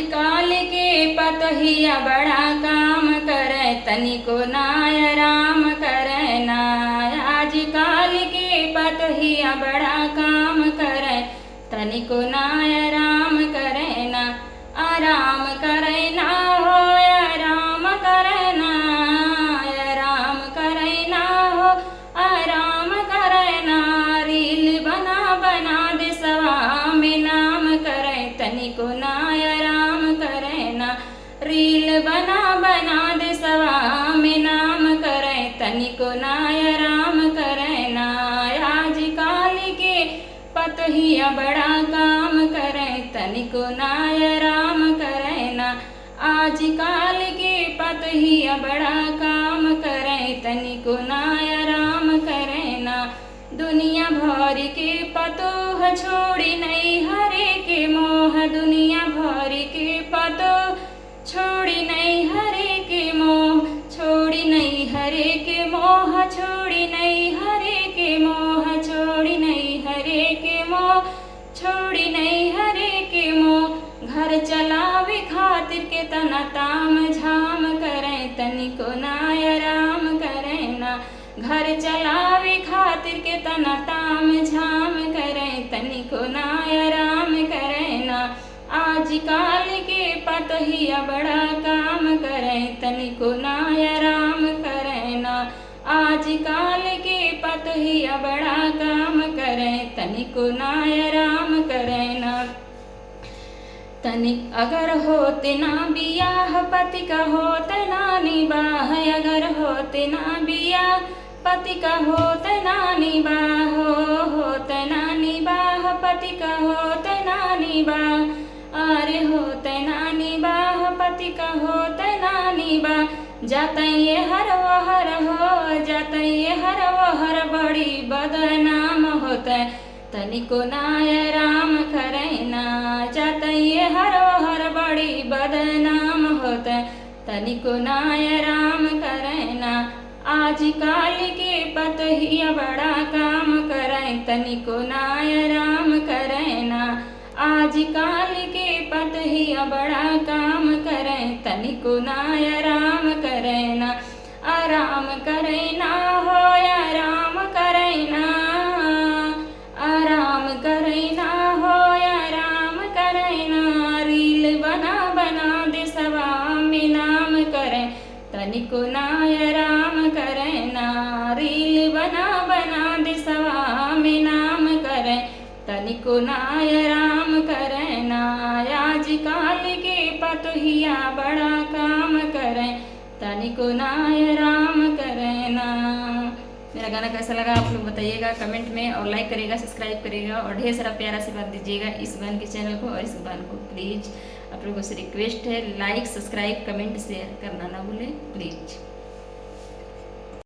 आजकल के पतोहिया बड़ा काम करे, तनिको नाय आराम करे ना। आजकल के पतोहिया बड़ा काम करे, तनिको नाय आराम करे ना। आराम करे ना हो, आराम करे ना, आराम करे ना हो, आराम करे ना। रील बना बना देसवा में नाम करे, तनिको नाय आराम करे ना। रील बना बना देसवा में नाम करे, तनिको नाय आराम करे ना। आजकल के पतोहिया बड़ा काम करे, तनिको नाय आराम करे ना। आजकल के पतोहिया बड़ा काम करे, तनिको नाय आराम करे ना। दुनिया भर के पतोह छोड़ी नहीं हरे के मोह, दुनिया भर के पतोह छोड़ी नहीं हरे के मोह, छोड़ी नहीं हरे के मोह, छोड़ी नहीं हरे के मोह, छोड़ी नहीं हरे के मोह, छोड़ी नहीं हरे के मोह। घर चलावे खातिर के तना ताम झाम करे, तनिको नाय आराम करे ना। घर चलावे खातिर के तना ताम झाम करे, तनिको नाय आराम करे ना। आजकल के पतोहिया बड़ा काम करे, तनिको नाय आराम करे ना। आजकल के पतोहिया बड़ा काम करे, तनिको नाय आराम करे ना। तनिक अगर होते ना बियाह पति का होते ना निबाह, अगर होते ना बियाह पति का होते ना निबाह, होते ना निबाह पति का होते ना निबाह। अरे होते ना निबाह पति का होते ना निबाह। जाते ये हर वहर हो, जाते ये हर वहर बड़ी बदनाम होते, तनिको नाय आराम करे ना। जाते ये हर वहर बड़ी बदनाम होते, तनिको नाय आराम करे ना। आजकल के पतोहिया बड़ा काम करे, तनिको नाय आराम करे ना। आजकल के पतोहिया बड़ा काम करे, तनिको नाय आराम करे ना। आराम करे ना हो, आराम करे ना, आराम करे ना हो, आराम करे ना। रील बना बना देसवा में नाम करे, तनिको नाय आराम करे ना। रील बना बना देसवा में नाम करे, तनिको नाय आराम करे ना। आजकल के पतोहिया बड़ा काम करे, तनिको नाय आराम करे ना। मेरा गाना कैसा लगा आप लोग बताइएगा कमेंट में, और लाइक करिएगा, सब्सक्राइब करिएगा, और ढेर सारा प्यारा आशीर्वाद दीजिएगा इस बहन के चैनल को और इस बहन को। प्लीज़ आप लोगों से रिक्वेस्ट है, लाइक सब्सक्राइब कमेंट शेयर करना ना भूलें प्लीज़।